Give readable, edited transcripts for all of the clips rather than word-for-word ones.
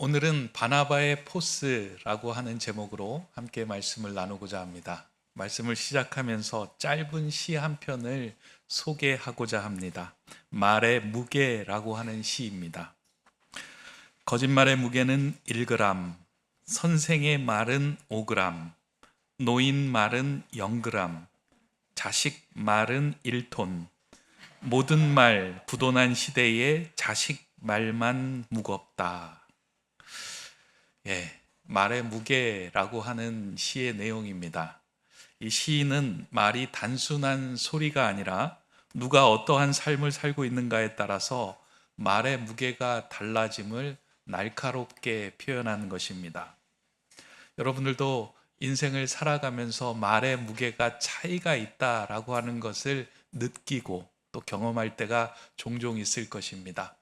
오늘은 바나바의 포스라고 하는 제목으로 함께 말씀을 나누고자 합니다. 말씀을 시작하면서 짧은 시 한 편을 소개하고자 합니다. 말의 무게라고 하는 시입니다. 거짓말의 무게는 1g, 선생의 말은 5g, 노인 말은 0g, 자식 말은 1톤. 모든 말 부도난 시대에 자식 말만 무겁다. 말의 무게라고 하는 시의 내용입니다. 이 시인은 말이 단순한 소리가 아니라 누가 어떠한 삶을 살고 있는가에 따라서 말의 무게가 달라짐을 날카롭게 표현하는 것입니다. 여러분들도 인생을 살아가면서 말의 무게가 차이가 있다라고 하는 것을 느끼고 또 경험할 때가 종종 있을 것입니다.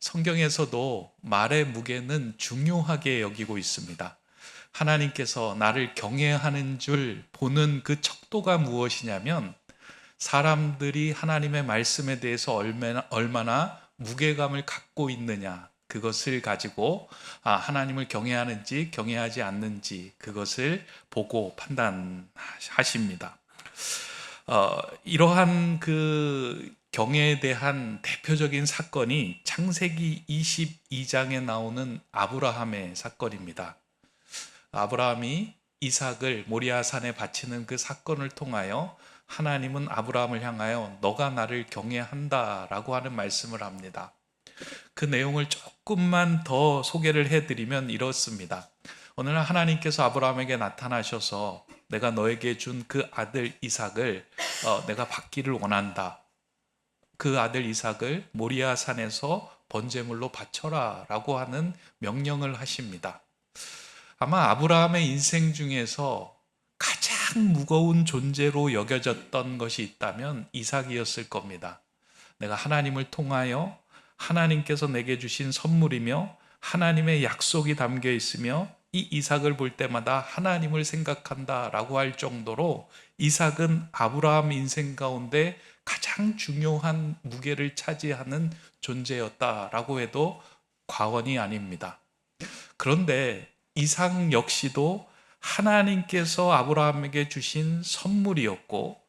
성경에서도 말의 무게는 중요하게 여기고 있습니다. 하나님께서 나를 경외하는 줄 보는 그 척도가 무엇이냐면 사람들이 하나님의 말씀에 대해서 얼마나 무게감을 갖고 있느냐, 그것을 가지고 하나님을 경외하는지 경외하지 않는지 그것을 보고 판단하십니다. 이러한 그 경애에 대한 대표적인 사건이 창세기 22장에 나오는 아브라함의 사건입니다. 아브라함이 이삭을 모리아산에 바치는 그 사건을 통하여 하나님은 아브라함을 향하여 너가 나를 경외한다라고 하는 말씀을 합니다. 그 내용을 조금만 더 소개를 해드리면 이렇습니다. 오늘 하나님께서 아브라함에게 나타나셔서 내가 너에게 준 그 아들 이삭을 내가 받기를 원한다. 그 아들 이삭을 모리아산에서 번제물로 바쳐라 라고 하는 명령을 하십니다. 아마 아브라함의 인생 중에서 가장 무거운 존재로 여겨졌던 것이 있다면 이삭이었을 겁니다. 내가 하나님을 통하여 하나님께서 내게 주신 선물이며 하나님의 약속이 담겨 있으며 이 이삭을 볼 때마다 하나님을 생각한다라고 할 정도로 이삭은 아브라함 인생 가운데 가장 중요한 무게를 차지하는 존재였다라고 해도 과언이 아닙니다. 그런데 이삭 역시도 하나님께서 아브라함에게 주신 선물이었고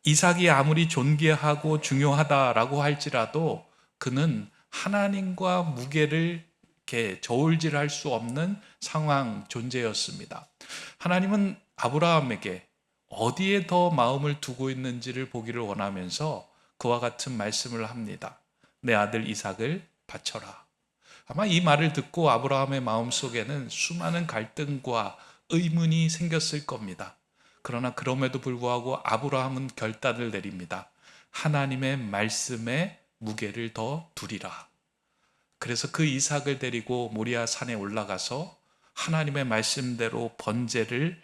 이삭이 아무리 존귀하고 중요하다라고 할지라도 그는 하나님과 무게를 이렇게 저울질할 수 없는 상황 존재였습니다. 하나님은 아브라함에게 어디에 더 마음을 두고 있는지를 보기를 원하면서 그와 같은 말씀을 합니다. 내 아들 이삭을 바쳐라. 아마 이 말을 듣고 아브라함의 마음속에는 수많은 갈등과 의문이 생겼을 겁니다. 그러나 그럼에도 불구하고 아브라함은 결단을 내립니다. 하나님의 말씀에 무게를 더 두리라. 그래서 그 이삭을 데리고 모리아 산에 올라가서 하나님의 말씀대로 번제를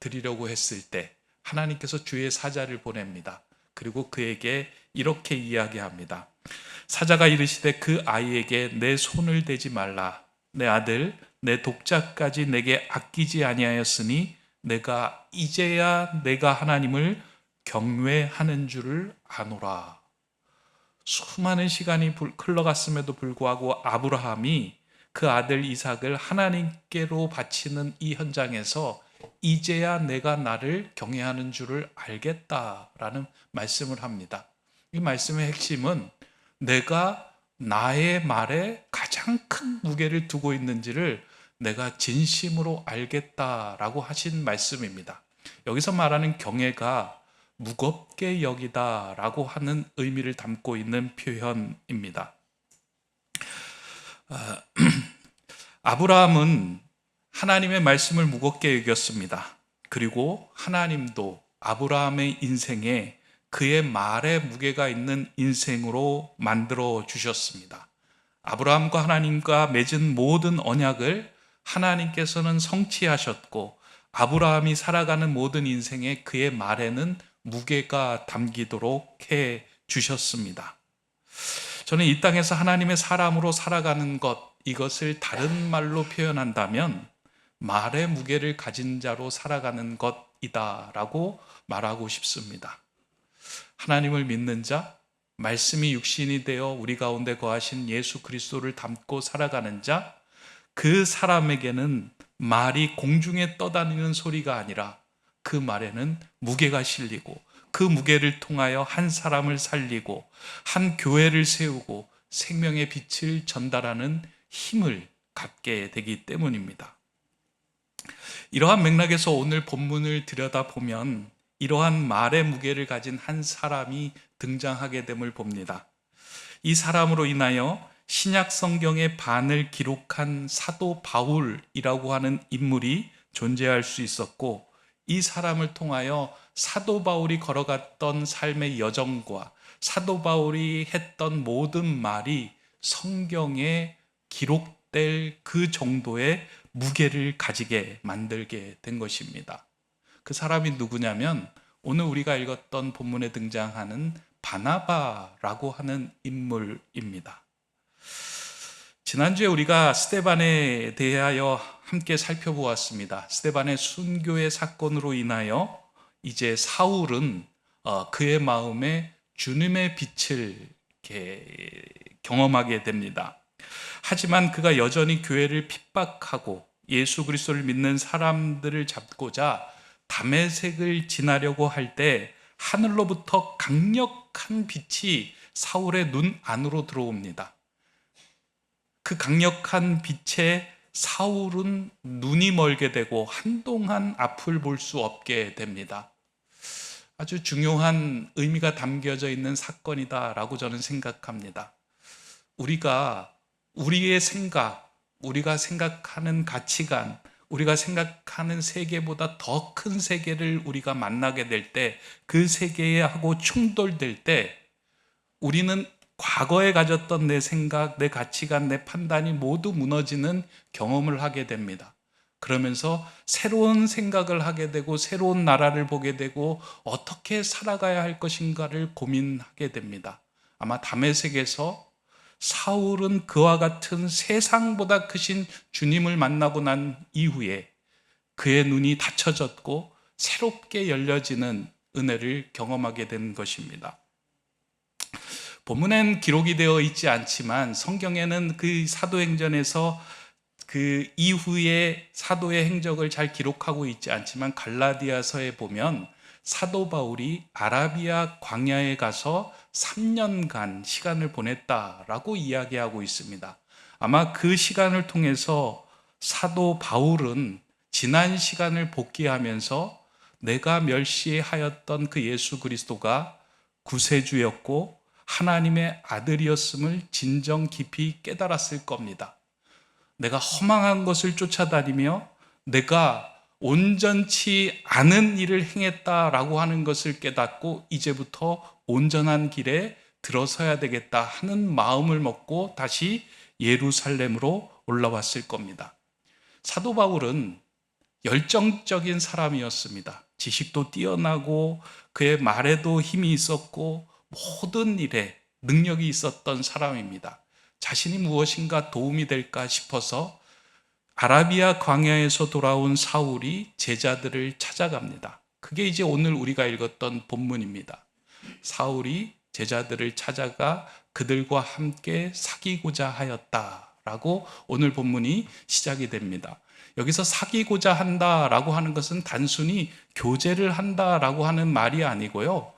드리려고 했을 때 하나님께서 주의 사자를 보냅니다. 그리고 그에게 이렇게 이야기합니다. 사자가 이르시되 그 아이에게 내 손을 대지 말라. 내 아들 내 독자까지 내게 아끼지 아니하였으니 내가 이제야 내가 하나님을 경외하는 줄을 아노라. 수많은 시간이 흘러갔음에도 불구하고 아브라함이 그 아들 이삭을 하나님께로 바치는 이 현장에서 이제야 내가 나를 경외하는 줄을 알겠다라는 말씀을 합니다. 이 말씀의 핵심은 내가 나의 말에 가장 큰 무게를 두고 있는지를 내가 진심으로 알겠다라고 하신 말씀입니다. 여기서 말하는 경외가 무겁게 여기다라고 하는 의미를 담고 있는 표현입니다. 아브라함은 하나님의 말씀을 무겁게 여겼습니다. 그리고 하나님도 아브라함의 인생에 그의 말에 무게가 있는 인생으로 만들어 주셨습니다. 아브라함과 하나님과 맺은 모든 언약을 하나님께서는 성취하셨고 아브라함이 살아가는 모든 인생에 그의 말에는 무게가 담기도록 해 주셨습니다. 저는 이 땅에서 하나님의 사람으로 살아가는 것, 이것을 다른 말로 표현한다면 말의 무게를 가진 자로 살아가는 것이다라고 말하고 싶습니다. 하나님을 믿는 자, 말씀이 육신이 되어 우리 가운데 거하신 예수 그리스도를 담고 살아가는 자, 그 사람에게는 말이 공중에 떠다니는 소리가 아니라 그 말에는 무게가 실리고 그 무게를 통하여 한 사람을 살리고 한 교회를 세우고 생명의 빛을 전달하는 힘을 갖게 되기 때문입니다. 이러한 맥락에서 오늘 본문을 들여다보면 이러한 말의 무게를 가진 한 사람이 등장하게 됨을 봅니다. 이 사람으로 인하여 신약 성경의 반을 기록한 사도 바울이라고 하는 인물이 존재할 수 있었고, 이 사람을 통하여 사도 바울이 걸어갔던 삶의 여정과 사도 바울이 했던 모든 말이 성경에 기록될 그 정도의 무게를 가지게 만들게 된 것입니다. 그 사람이 누구냐면 오늘 우리가 읽었던 본문에 등장하는 바나바라고 하는 인물입니다. 지난주에 우리가 스데반에 대하여 함께 살펴보았습니다. 스데반의 순교의 사건으로 인하여 이제 사울은 그의 마음에 주님의 빛을 경험하게 됩니다. 하지만 그가 여전히 교회를 핍박하고 예수 그리스도를 믿는 사람들을 잡고자 다메섹을 지나려고 할 때 하늘로부터 강력한 빛이 사울의 눈 안으로 들어옵니다. 그 강력한 빛에 사울은 눈이 멀게 되고 한동안 앞을 볼 수 없게 됩니다. 아주 중요한 의미가 담겨져 있는 사건이다라고 저는 생각합니다. 우리가 우리의 생각, 우리가 생각하는 가치관, 우리가 생각하는 세계보다 더 큰 세계를 우리가 만나게 될 때, 그 세계하고 충돌될 때 우리는 과거에 가졌던 내 생각, 내 가치관, 내 판단이 모두 무너지는 경험을 하게 됩니다. 그러면서 새로운 생각을 하게 되고 새로운 나라를 보게 되고 어떻게 살아가야 할 것인가를 고민하게 됩니다. 아마 다메섹에서 사울은 그와 같은 세상보다 크신 주님을 만나고 난 이후에 그의 눈이 닫혀졌고 새롭게 열려지는 은혜를 경험하게 된 것입니다. 본문엔 기록이 되어 있지 않지만 성경에는 그 사도행전에서 그 이후의 사도의 행적을 잘 기록하고 있지 않지만 갈라디아서에 보면 사도 바울이 아라비아 광야에 가서 3년간 시간을 보냈다라고 이야기하고 있습니다. 아마 그 시간을 통해서 사도 바울은 지난 시간을 복귀하면서 내가 멸시하였던 그 예수 그리스도가 구세주였고 하나님의 아들이었음을 진정 깊이 깨달았을 겁니다. 내가 허망한 것을 쫓아다니며 내가 온전치 않은 일을 행했다라고 하는 것을 깨닫고 이제부터 온전한 길에 들어서야 되겠다 하는 마음을 먹고 다시 예루살렘으로 올라왔을 겁니다. 사도 바울은 열정적인 사람이었습니다. 지식도 뛰어나고 그의 말에도 힘이 있었고 모든 일에 능력이 있었던 사람입니다. 자신이 무엇인가 도움이 될까 싶어서 아라비아 광야에서 돌아온 사울이 제자들을 찾아갑니다. 그게 이제 오늘 우리가 읽었던 본문입니다. 사울이 제자들을 찾아가 그들과 함께 사귀고자 하였다라고 오늘 본문이 시작이 됩니다. 여기서 사귀고자 한다라고 하는 것은 단순히 교제를 한다라고 하는 말이 아니고요,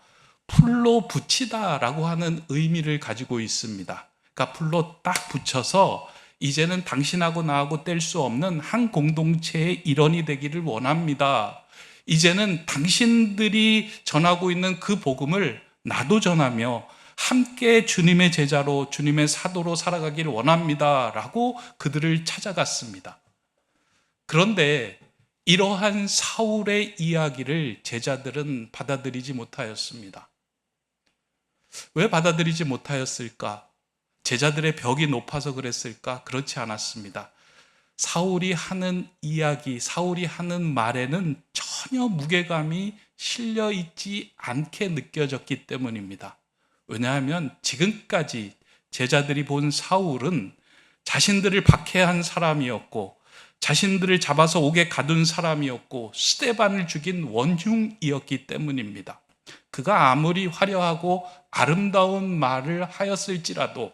풀로 붙이다라고 하는 의미를 가지고 있습니다. 그러니까 풀로 딱 붙여서 이제는 당신하고 나하고 뗄 수 없는 한 공동체의 일원이 되기를 원합니다. 이제는 당신들이 전하고 있는 그 복음을 나도 전하며 함께 주님의 제자로 주님의 사도로 살아가기를 원합니다 라고 그들을 찾아갔습니다. 그런데 이러한 사울의 이야기를 제자들은 받아들이지 못하였습니다. 왜 받아들이지 못하였을까? 제자들의 벽이 높아서 그랬을까? 그렇지 않았습니다. 사울이 하는 이야기, 사울이 하는 말에는 전혀 무게감이 실려 있지 않게 느껴졌기 때문입니다. 왜냐하면 지금까지 제자들이 본 사울은 자신들을 박해한 사람이었고 자신들을 잡아서 옥에 가둔 사람이었고 스데반을 죽인 원흉이었기 때문입니다. 그가 아무리 화려하고 아름다운 말을 하였을지라도,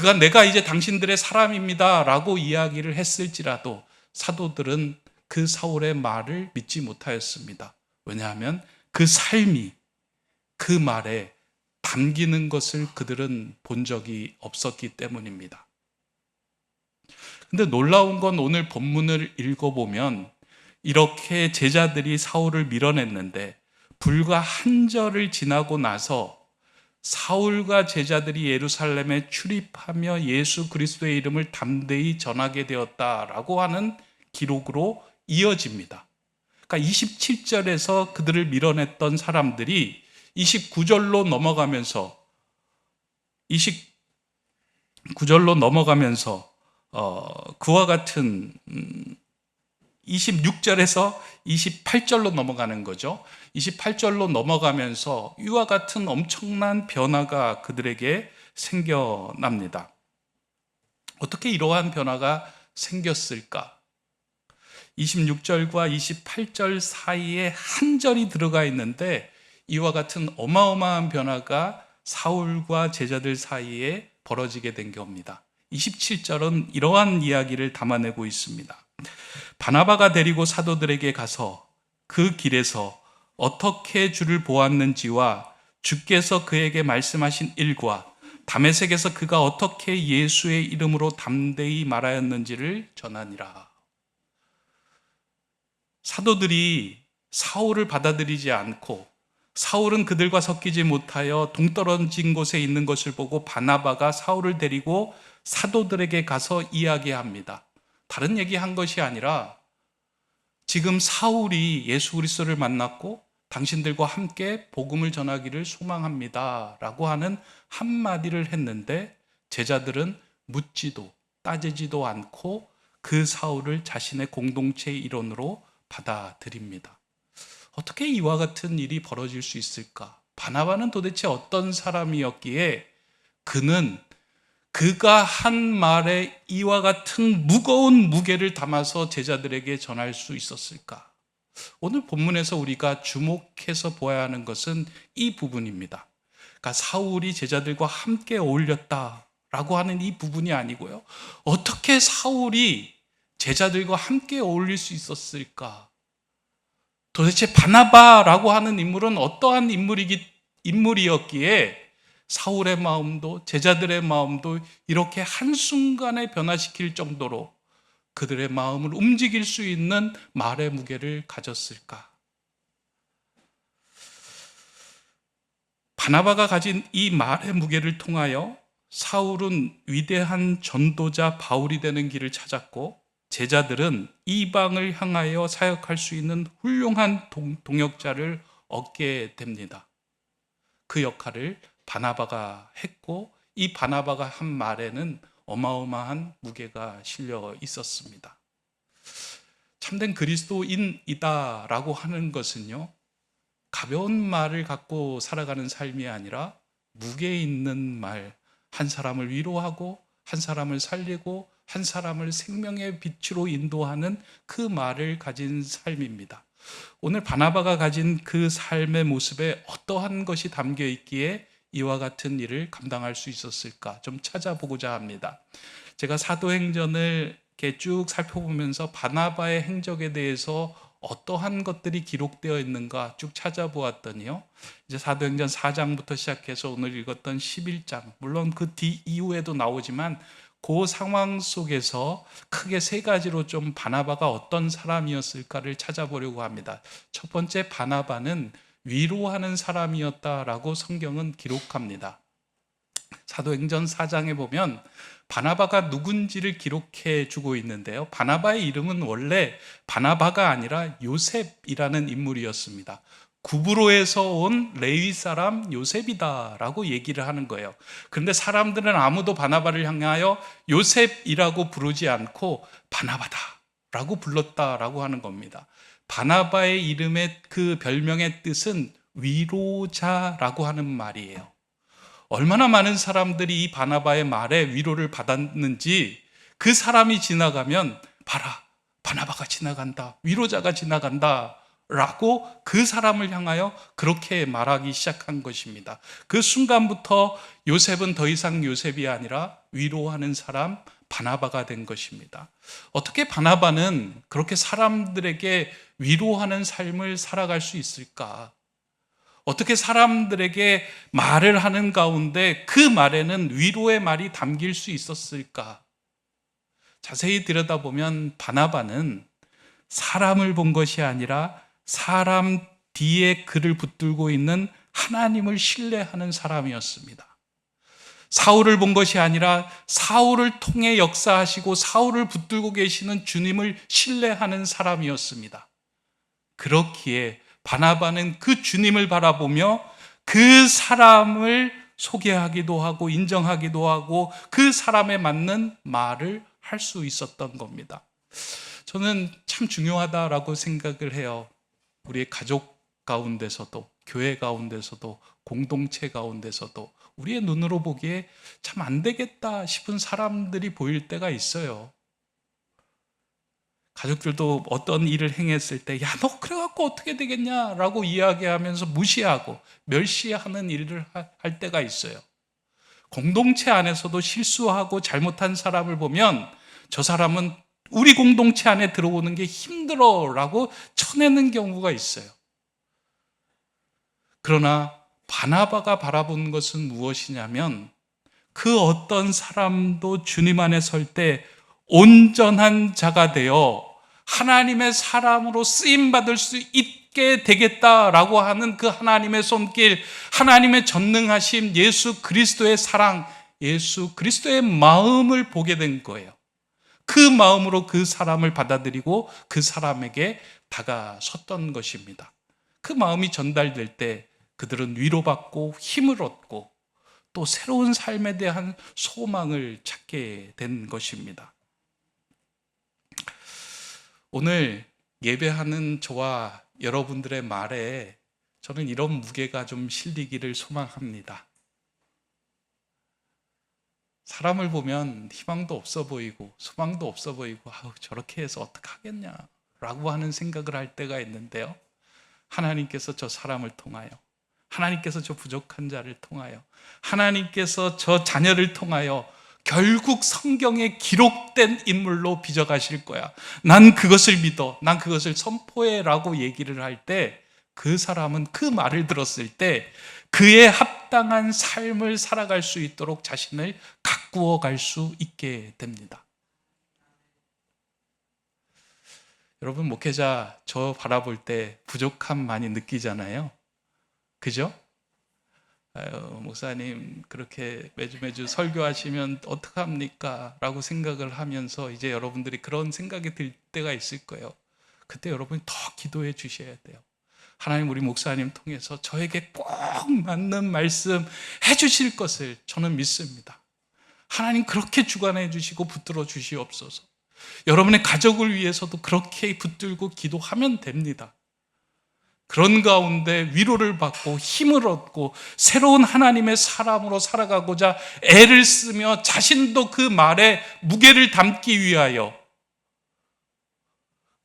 그가 내가 이제 당신들의 사람입니다 라고 이야기를 했을지라도 사도들은 그 사울의 말을 믿지 못하였습니다. 왜냐하면 그 삶이 그 말에 담기는 것을 그들은 본 적이 없었기 때문입니다. 근데 놀라운 건 오늘 본문을 읽어보면 이렇게 제자들이 사울을 밀어냈는데 불과 한 절을 지나고 나서 사울과 제자들이 예루살렘에 출입하며 예수 그리스도의 이름을 담대히 전하게 되었다라고 하는 기록으로 이어집니다. 그러니까 27절에서 그들을 밀어냈던 사람들이 29절로 넘어가면서 그와 같은 26절에서 28절로 넘어가는 거죠. 28절로 넘어가면서 이와 같은 엄청난 변화가 그들에게 생겨납니다. 어떻게 이러한 변화가 생겼을까? 26절과 28절 사이에 한 절이 들어가 있는데 이와 같은 어마어마한 변화가 사울과 제자들 사이에 벌어지게 된 겁니다. 27절은 이러한 이야기를 담아내고 있습니다. 바나바가 데리고 사도들에게 가서 그 길에서 어떻게 주를 보았는지와 주께서 그에게 말씀하신 일과 다메섹에서 그가 어떻게 예수의 이름으로 담대히 말하였는지를 전하니라. 사도들이 사울을 받아들이지 않고 사울은 그들과 섞이지 못하여 동떨어진 곳에 있는 것을 보고 바나바가 사울을 데리고 사도들에게 가서 이야기합니다. 다른 얘기한 것이 아니라 지금 사울이 예수 그리스도를 만났고 당신들과 함께 복음을 전하기를 소망합니다 라고 하는 한마디를 했는데 제자들은 묻지도 따지지도 않고 그 사울을 자신의 공동체의 일원으로 받아들입니다. 어떻게 이와 같은 일이 벌어질 수 있을까? 바나바는 도대체 어떤 사람이었기에 그가 한 말에 이와 같은 무거운 무게를 담아서 제자들에게 전할 수 있었을까? 오늘 본문에서 우리가 주목해서 보아야 하는 것은 이 부분입니다. 그러니까 사울이 제자들과 함께 어울렸다라고 하는 이 부분이 아니고요. 어떻게 사울이 제자들과 함께 어울릴 수 있었을까? 도대체 바나바라고 하는 인물은 어떠한 인물이었기에 사울의 마음도 제자들의 마음도 이렇게 한순간에 변화시킬 정도로 그들의 마음을 움직일 수 있는 말의 무게를 가졌을까? 바나바가 가진 이 말의 무게를 통하여 사울은 위대한 전도자 바울이 되는 길을 찾았고 제자들은 이방을 향하여 사역할 수 있는 훌륭한 동역자를 얻게 됩니다. 그 역할을 바나바가 했고 이 바나바가 한 말에는 어마어마한 무게가 실려 있었습니다. 참된 그리스도인이다 라고 하는 것은요, 가벼운 말을 갖고 살아가는 삶이 아니라 무게 있는 말, 한 사람을 위로하고 한 사람을 살리고 한 사람을 생명의 빛으로 인도하는 그 말을 가진 삶입니다. 오늘 바나바가 가진 그 삶의 모습에 어떠한 것이 담겨 있기에 이와 같은 일을 감당할 수 있었을까 좀 찾아보고자 합니다. 제가 사도행전을 이렇게 쭉 살펴보면서 바나바의 행적에 대해서 어떠한 것들이 기록되어 있는가 쭉 찾아보았더니요, 이제 사도행전 4장부터 시작해서 오늘 읽었던 11장, 물론 그 뒤 이후에도 나오지만 그 상황 속에서 크게 세 가지로 좀 바나바가 어떤 사람이었을까를 찾아보려고 합니다. 첫 번째, 바나바는 위로하는 사람이었다라고 성경은 기록합니다. 사도행전 4장에 보면 바나바가 누군지를 기록해 주고 있는데요, 바나바의 이름은 원래 바나바가 아니라 요셉이라는 인물이었습니다. 구브로에서 온 레위 사람 요셉이다라고 얘기를 하는 거예요. 그런데 사람들은 아무도 바나바를 향하여 요셉이라고 부르지 않고 바나바다라고 불렀다라고 하는 겁니다. 바나바의 이름의 그 별명의 뜻은 위로자라고 하는 말이에요. 얼마나 많은 사람들이 이 바나바의 말에 위로를 받았는지, 그 사람이 지나가면 봐라, 바나바가 지나간다, 위로자가 지나간다 라고 그 사람을 향하여 그렇게 말하기 시작한 것입니다. 그 순간부터 요셉은 더 이상 요셉이 아니라 위로하는 사람 바나바가 된 것입니다. 어떻게 바나바는 그렇게 사람들에게 위로하는 삶을 살아갈 수 있을까? 어떻게 사람들에게 말을 하는 가운데 그 말에는 위로의 말이 담길 수 있었을까? 자세히 들여다보면 바나바는 사람을 본 것이 아니라 사람 뒤에 그를 붙들고 있는 하나님을 신뢰하는 사람이었습니다. 사울을 본 것이 아니라 사울을 통해 역사하시고 사울을 붙들고 계시는 주님을 신뢰하는 사람이었습니다. 그렇기에 바나바는 그 주님을 바라보며 그 사람을 소개하기도 하고 인정하기도 하고 그 사람에 맞는 말을 할 수 있었던 겁니다. 저는 참 중요하다라고 생각을 해요. 우리의 가족 가운데서도, 교회 가운데서도, 공동체 가운데서도 우리의 눈으로 보기에 참 안 되겠다 싶은 사람들이 보일 때가 있어요. 가족들도 어떤 일을 행했을 때, 야, 너 그래갖고 어떻게 되겠냐라고 이야기하면서 무시하고 멸시하는 일을 할 때가 있어요. 공동체 안에서도 실수하고 잘못한 사람을 보면 저 사람은 우리 공동체 안에 들어오는 게 힘들어 라고 쳐내는 경우가 있어요. 그러나 바나바가 바라본 것은 무엇이냐면 그 어떤 사람도 주님 안에 설 때 온전한 자가 되어 하나님의 사람으로 쓰임받을 수 있게 되겠다라고 하는 그 하나님의 손길, 하나님의 전능하심, 예수 그리스도의 사랑, 예수 그리스도의 마음을 보게 된 거예요. 그 마음으로 그 사람을 받아들이고 그 사람에게 다가섰던 것입니다. 그 마음이 전달될 때 그들은 위로받고 힘을 얻고 또 새로운 삶에 대한 소망을 찾게 된 것입니다. 오늘 예배하는 저와 여러분들의 말에 저는 이런 무게가 좀 실리기를 소망합니다. 사람을 보면 희망도 없어 보이고 소망도 없어 보이고 저렇게 해서 어떡하겠냐 라고 하는 생각을 할 때가 있는데요, 하나님께서 저 사람을 통하여, 하나님께서 저 부족한 자를 통하여, 하나님께서 저 자녀를 통하여 결국 성경에 기록된 인물로 빚어가실 거야. 난 그것을 믿어, 난 그것을 선포해 라고 얘기를 할 때 그 사람은 그 말을 들었을 때 그에 합당한 삶을 살아갈 수 있도록 자신을 가꾸어 갈 수 있게 됩니다. 여러분, 목회자 저 바라볼 때 부족함 많이 느끼잖아요. 그죠? 목사님 그렇게 매주 설교하시면 어떡합니까? 라고 생각을 하면서 이제 여러분들이 그런 생각이 들 때가 있을 거예요. 그때 여러분이 더 기도해 주셔야 돼요. 하나님, 우리 목사님 통해서 저에게 꼭 맞는 말씀 해주실 것을 저는 믿습니다. 하나님 그렇게 주관해 주시고 붙들어 주시옵소서. 여러분의 가족을 위해서도 그렇게 붙들고 기도하면 됩니다. 그런 가운데 위로를 받고 힘을 얻고 새로운 하나님의 사람으로 살아가고자 애를 쓰며 자신도 그 말에 무게를 담기 위하여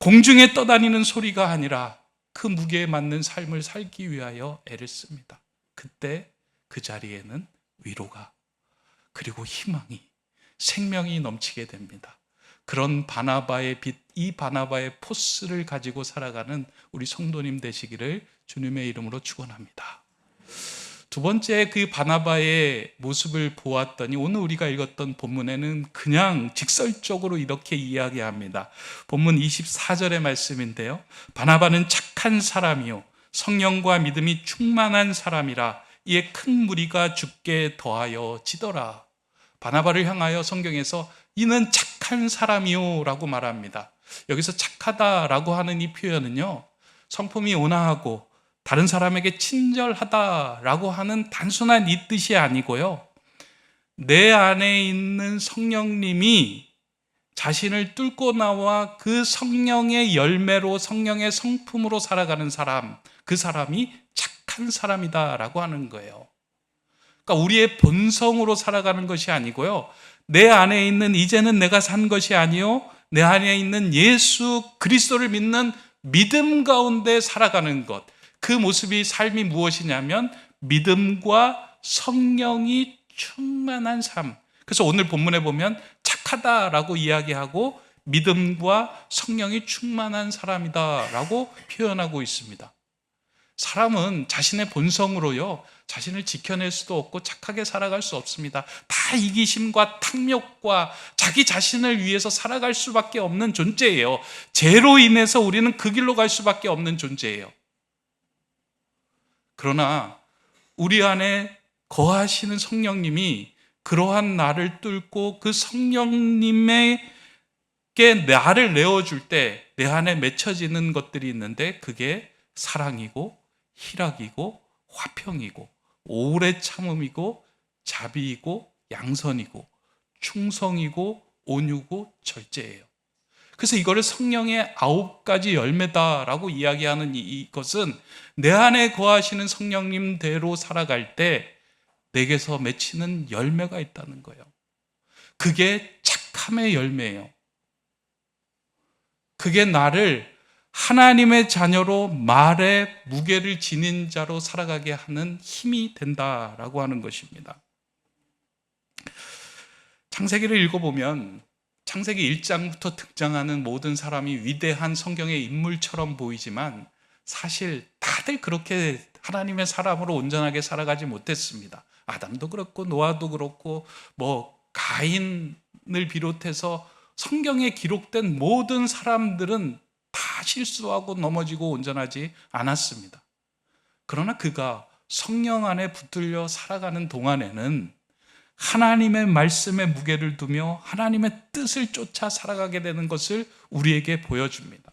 공중에 떠다니는 소리가 아니라 그 무게에 맞는 삶을 살기 위하여 애를 씁니다. 그때 그 자리에는 위로가, 그리고 희망이, 생명이 넘치게 됩니다. 그런 바나바의 빛, 이 바나바의 포스를 가지고 살아가는 우리 성도님 되시기를 주님의 이름으로 축원합니다. 두 번째, 그 바나바의 모습을 보았더니 오늘 우리가 읽었던 본문에는 그냥 직설적으로 이렇게 이야기합니다. 본문 24절의 말씀인데요, 바나바는 착한 사람이요 성령과 믿음이 충만한 사람이라 이에 큰 무리가 죽게 더하여 지더라. 바나바를 향하여 성경에서 이는 착한 사람이요 라고 말합니다. 여기서 착하다라고 하는 이 표현은요, 성품이 온화하고 다른 사람에게 친절하다라고 하는 단순한 이 뜻이 아니고요, 내 안에 있는 성령님이 자신을 뚫고 나와 그 성령의 열매로, 성령의 성품으로 살아가는 사람, 그 사람이 착한 사람이다라고 하는 거예요. 그러니까 우리의 본성으로 살아가는 것이 아니고요, 내 안에 있는, 이제는 내가 산 것이 아니요 내 안에 있는 예수 그리스도를 믿는 믿음 가운데 살아가는 것, 그 모습이 삶이 무엇이냐면 믿음과 성령이 충만한 삶. 그래서 오늘 본문에 보면 착하다라고 이야기하고 믿음과 성령이 충만한 사람이다라고 표현하고 있습니다. 사람은 자신의 본성으로요, 자신을 지켜낼 수도 없고 착하게 살아갈 수 없습니다. 다 이기심과 탐욕과 자기 자신을 위해서 살아갈 수밖에 없는 존재예요. 죄로 인해서 우리는 그 길로 갈 수밖에 없는 존재예요. 그러나 우리 안에 거하시는 성령님이 그러한 나를 뚫고 그 성령님에게 나를 내어줄 때 내 안에 맺혀지는 것들이 있는데, 그게 사랑이고 희락이고 화평이고 오래 참음이고 자비이고 양선이고 충성이고 온유고 절제예요. 그래서 이거를 성령의 9가지 열매다라고 이야기하는 이것은 내 안에 거하시는 성령님대로 살아갈 때 내게서 맺히는 열매가 있다는 거예요. 그게 착함의 열매예요. 그게 나를 하나님의 자녀로 말의 무게를 지닌 자로 살아가게 하는 힘이 된다라고 하는 것입니다. 창세기를 읽어보면 창세기 1장부터 등장하는 모든 사람이 위대한 성경의 인물처럼 보이지만 사실 다들 그렇게 하나님의 사람으로 온전하게 살아가지 못했습니다. 아담도 그렇고 노아도 그렇고 가인을 비롯해서 성경에 기록된 모든 사람들은 다 실수하고 넘어지고 온전하지 않았습니다. 그러나 그가 성령 안에 붙들려 살아가는 동안에는 하나님의 말씀에 무게를 두며 하나님의 뜻을 쫓아 살아가게 되는 것을 우리에게 보여줍니다.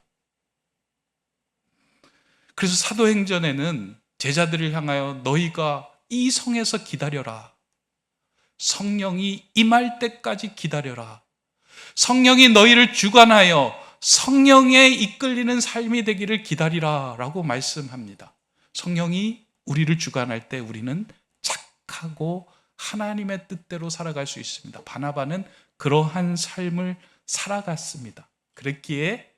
그래서 사도행전에는 제자들을 향하여 너희가 이 성에서 기다려라. 성령이 임할 때까지 기다려라. 성령이 너희를 주관하여 성령에 이끌리는 삶이 되기를 기다리라 라고 말씀합니다. 성령이 우리를 주관할 때 우리는 착하고 하나님의 뜻대로 살아갈 수 있습니다. 바나바는 그러한 삶을 살아갔습니다. 그랬기에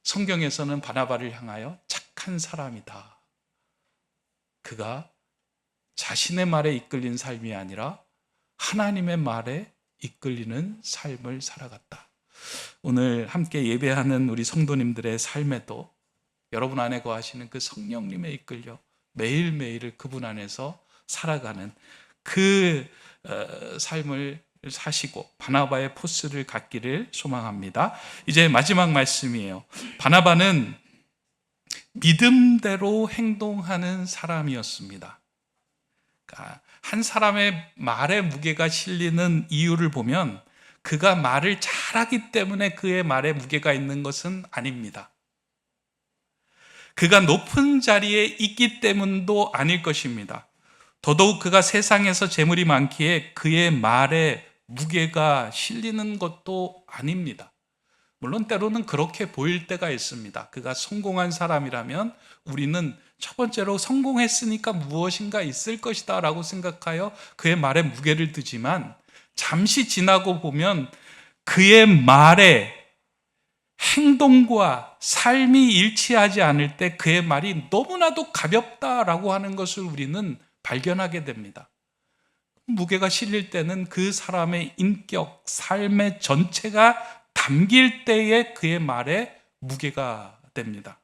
성경에서는 바나바를 향하여 착한 사람이다. 그가 자신의 말에 이끌린 삶이 아니라 하나님의 말에 이끌리는 삶을 살아갔다. 오늘 함께 예배하는 우리 성도님들의 삶에도 여러분 안에 거하시는 그 성령님에 이끌려 매일매일을 그분 안에서 살아가는 그 삶을 사시고 바나바의 포스를 갖기를 소망합니다. 이제 마지막 말씀이에요. 바나바는 믿음대로 행동하는 사람이었습니다. 그러니까 한 사람의 말에 무게가 실리는 이유를 보면 그가 말을 잘하기 때문에 그의 말에 무게가 있는 것은 아닙니다. 그가 높은 자리에 있기 때문도 아닐 것입니다. 더더욱 그가 세상에서 재물이 많기에 그의 말에 무게가 실리는 것도 아닙니다. 물론 때로는 그렇게 보일 때가 있습니다. 그가 성공한 사람이라면 우리는 첫 번째로 성공했으니까 무엇인가 있을 것이다 라고 생각하여 그의 말에 무게를 두지만 잠시 지나고 보면 그의 말에 행동과 삶이 일치하지 않을 때 그의 말이 너무나도 가볍다라고 하는 것을 우리는 발견하게 됩니다. 무게가 실릴 때는 그 사람의 인격, 삶의 전체가 담길 때에 그의 말에 무게가 됩니다.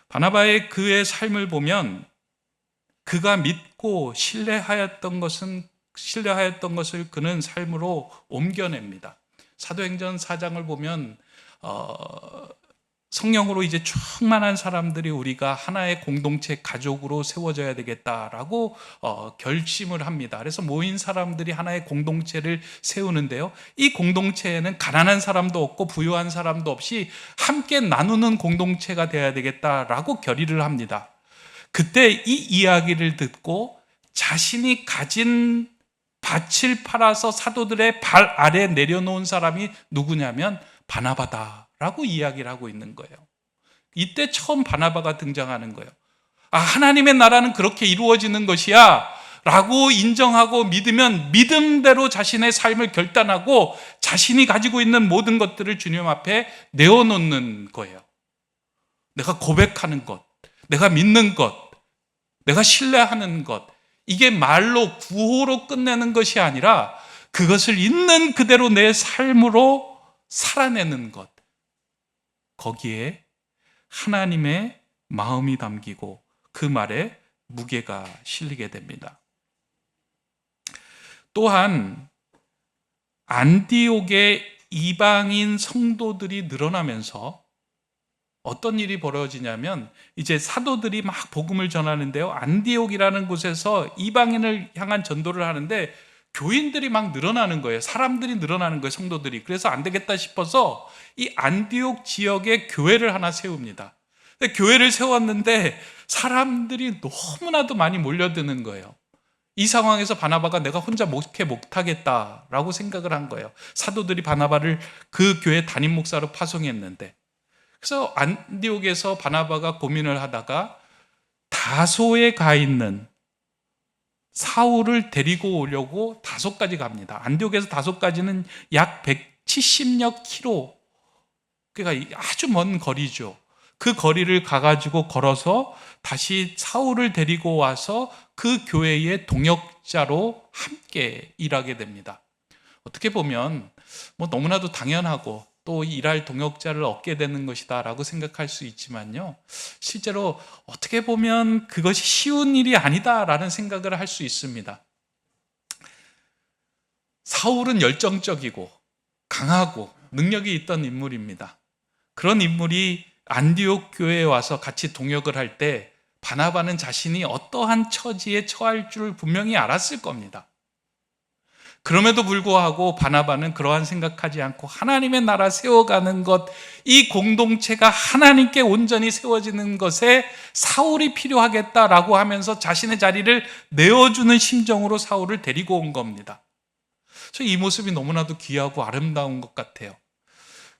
바나바의 그의 삶을 보면 그가 믿고 신뢰하였던 것을 그는 삶으로 옮겨냅니다. 사도행전 4장을 보면 성령으로 이제 충만한 사람들이 우리가 하나의 공동체 가족으로 세워져야 되겠다라고 결심을 합니다. 그래서 모인 사람들이 하나의 공동체를 세우는데요, 이 공동체에는 가난한 사람도 없고 부유한 사람도 없이 함께 나누는 공동체가 되어야 되겠다라고 결의를 합니다. 그때 이 이야기를 듣고 자신이 가진 밭을 팔아서 사도들의 발 아래 내려놓은 사람이 누구냐면 바나바다라고 이야기를 하고 있는 거예요. 이때 처음 바나바가 등장하는 거예요. 하나님의 나라는 그렇게 이루어지는 것이야 라고 인정하고 믿으면 믿음대로 자신의 삶을 결단하고 자신이 가지고 있는 모든 것들을 주님 앞에 내어놓는 거예요. 내가 고백하는 것, 내가 믿는 것, 내가 신뢰하는 것, 이게 말로 구호로 끝내는 것이 아니라 그것을 있는 그대로 내 삶으로 살아내는 것, 거기에 하나님의 마음이 담기고 그 말에 무게가 실리게 됩니다. 또한 안디옥의 이방인 성도들이 늘어나면서 어떤 일이 벌어지냐면 이제 사도들이 막 복음을 전하는데요, 안디옥이라는 곳에서 이방인을 향한 전도를 하는데 교인들이 막 늘어나는 거예요. 사람들이 늘어나는 거예요, 성도들이. 그래서 안 되겠다 싶어서 이 안디옥 지역에 교회를 하나 세웁니다. 근데 교회를 세웠는데 사람들이 너무나도 많이 몰려드는 거예요. 이 상황에서 바나바가 내가 혼자 목회 못하겠다라고 생각을 한 거예요. 사도들이 바나바를 그 교회 담임 목사로 파송했는데, 그래서 안디옥에서 바나바가 고민을 하다가 다소에 가 있는 사울을 데리고 오려고 다소까지 갑니다. 안디옥에서 다소까지는 약 170여 킬로, 그러니까 아주 먼 거리죠. 그 거리를 가가지고 걸어서 다시 사울을 데리고 와서 그 교회의 동역자로 함께 일하게 됩니다. 어떻게 보면 너무나도 당연하고 또 일할 동역자를 얻게 되는 것이다 라고 생각할 수 있지만요, 실제로 어떻게 보면 그것이 쉬운 일이 아니다 라는 생각을 할 수 있습니다. 사울은 열정적이고 강하고 능력이 있던 인물입니다. 그런 인물이 안디옥 교회에 와서 같이 동역을 할 때 바나바는 자신이 어떠한 처지에 처할 줄 분명히 알았을 겁니다. 그럼에도 불구하고 바나바는 그러한 생각하지 않고 하나님의 나라 세워가는 것, 이 공동체가 하나님께 온전히 세워지는 것에 사울이 필요하겠다라고 하면서 자신의 자리를 내어주는 심정으로 사울을 데리고 온 겁니다. 이 모습이 너무나도 귀하고 아름다운 것 같아요.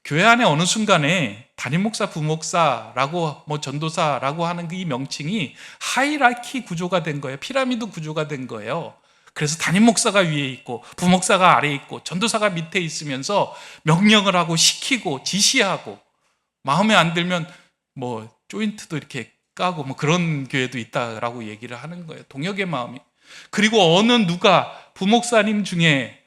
교회 안에 어느 순간에 담임 목사, 부목사라고 전도사라고 하는 이 명칭이 하이라키 구조가 된 거예요. 피라미드 구조가 된 거예요. 그래서 담임 목사가 위에 있고 부목사가 아래에 있고 전도사가 밑에 있으면서 명령을 하고 시키고 지시하고, 마음에 안 들면 조인트도 이렇게 까고 그런 교회도 있다라고 얘기를 하는 거예요. 동역의 마음이. 그리고 어느 누가 부목사님 중에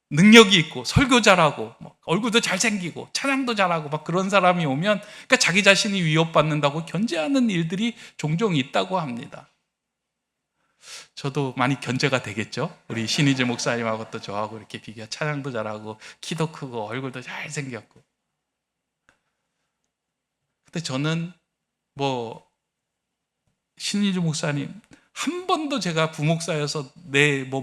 능력이 있고 설교 잘하고 얼굴도 잘생기고 찬양도 잘하고 그런 사람이 오면 그러니까 자기 자신이 위협받는다고 견제하는 일들이 종종 있다고 합니다. 저도 많이 견제가 되겠죠. 우리 신희재 목사님하고 또 저하고 이렇게 비교, 찬양도 잘하고 키도 크고 얼굴도 잘생겼고. 근데 저는 신희재 목사님 한 번도 제가 부목사여서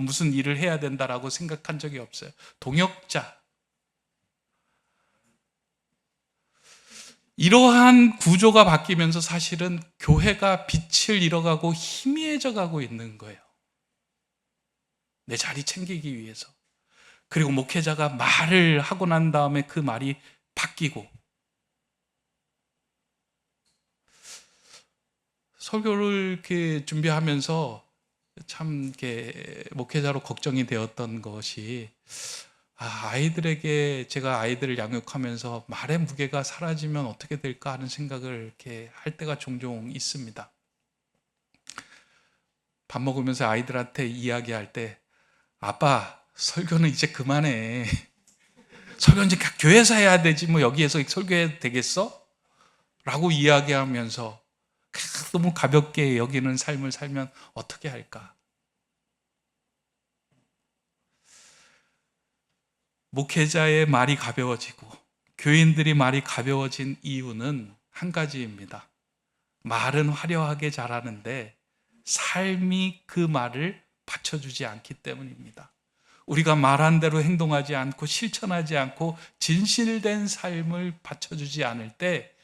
무슨 일을 해야 된다라고 생각한 적이 없어요. 동역자. 이러한 구조가 바뀌면서 사실은 교회가 빛을 잃어가고 희미해져 가고 있는 거예요. 내 자리 챙기기 위해서. 그리고 목회자가 말을 하고 난 다음에 그 말이 바뀌고, 설교를 이렇게 준비하면서 참 이렇게 목회자로 걱정이 되었던 것이, 아이들에게, 제가 아이들을 양육하면서 말의 무게가 사라지면 어떻게 될까 하는 생각을 이렇게 할 때가 종종 있습니다. 밥 먹으면서 아이들한테 이야기할 때, 아빠, 설교는 이제 그만해. 설교는 이제 교회에서 해야 되지, 여기에서 설교해도 되겠어? 라고 이야기하면서 너무 가볍게 여기는 삶을 살면 어떻게 할까? 목회자의 말이 가벼워지고 교인들이 말이 가벼워진 이유는 한 가지입니다. 말은 화려하게 잘하는데 삶이 그 말을 받쳐주지 않기 때문입니다. 우리가 말한 대로 행동하지 않고 실천하지 않고 진실된 삶을 받쳐주지 않을 때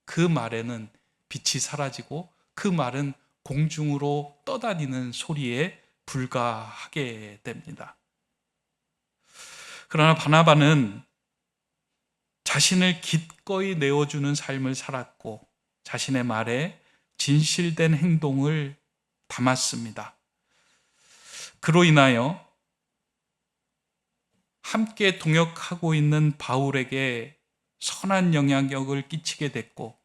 그 말에는 빛이 사라지고 그 말은 공중으로 떠다니는 소리에 불과하게 됩니다. 그러나 바나바는 자신을 기꺼이 내어주는 삶을 살았고 자신의 말에 진실된 행동을 담았습니다. 그로 인하여 함께 동역하고 있는 바울에게 선한 영향력을 끼치게 됐고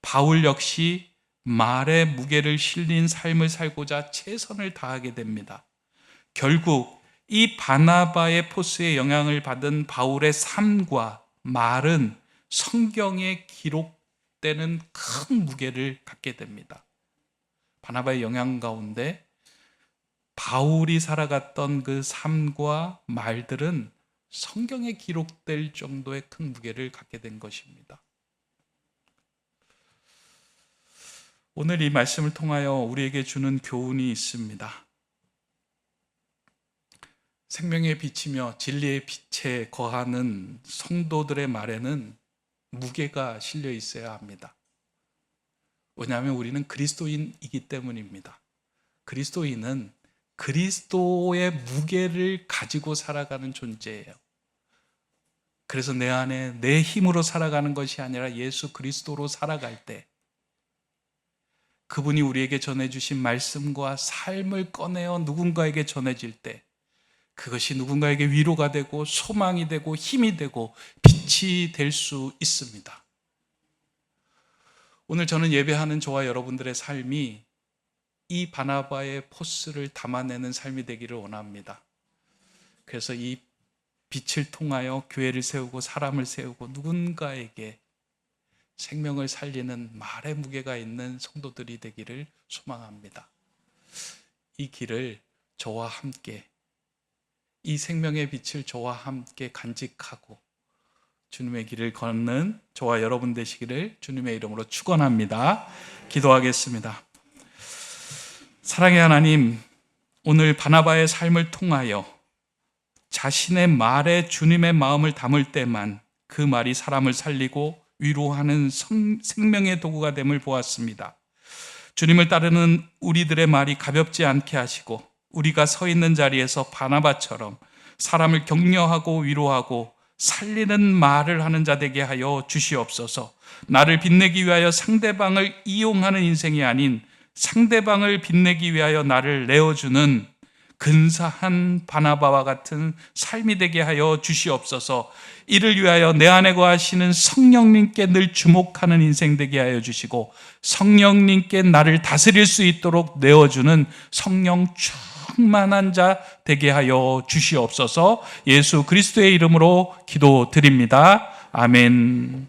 바울 역시 말의 무게를 실린 삶을 살고자 최선을 다하게 됩니다. 결국 이 바나바의 포스의 영향을 받은 바울의 삶과 말은 성경에 기록되는 큰 무게를 갖게 됩니다. 바나바의 영향 가운데 바울이 살아갔던 그 삶과 말들은 성경에 기록될 정도의 큰 무게를 갖게 된 것입니다. 오늘 이 말씀을 통하여 우리에게 주는 교훈이 있습니다. 생명의 빛이며 진리의 빛에 거하는 성도들의 말에는 무게가 실려 있어야 합니다. 왜냐하면 우리는 그리스도인이기 때문입니다. 그리스도인은 그리스도의 무게를 가지고 살아가는 존재예요. 그래서 내 안에 내 힘으로 살아가는 것이 아니라 예수 그리스도로 살아갈 때 그분이 우리에게 전해주신 말씀과 삶을 꺼내어 누군가에게 전해질 때 그것이 누군가에게 위로가 되고 소망이 되고 힘이 되고 빛이 될 수 있습니다. 오늘 저는 예배하는 저와 여러분들의 삶이 이 바나바의 포스를 담아내는 삶이 되기를 원합니다. 그래서 이 빛을 통하여 교회를 세우고 사람을 세우고 누군가에게 생명을 살리는 말의 무게가 있는 성도들이 되기를 소망합니다. 이 길을 저와 함께, 이 생명의 빛을 저와 함께 간직하고 주님의 길을 걷는 저와 여러분 되시기를 주님의 이름으로 축원합니다. 기도하겠습니다. 사랑의 하나님, 오늘 바나바의 삶을 통하여 자신의 말에 주님의 마음을 담을 때만 그 말이 사람을 살리고 위로하는 생명의 도구가 됨을 보았습니다. 주님을 따르는 우리들의 말이 가볍지 않게 하시고 우리가 서 있는 자리에서 바나바처럼 사람을 격려하고 위로하고 살리는 말을 하는 자 되게 하여 주시옵소서. 나를 빛내기 위하여 상대방을 이용하는 인생이 아닌 상대방을 빛내기 위하여 나를 내어주는 근사한 바나바와 같은 삶이 되게 하여 주시옵소서. 이를 위하여 내 안에 거하시는 성령님께 늘 주목하는 인생 되게 하여 주시고 성령님께 나를 다스릴 수 있도록 내어주는 성령 충만한 자 되게 하여 주시옵소서. 예수 그리스도의 이름으로 기도드립니다. 아멘.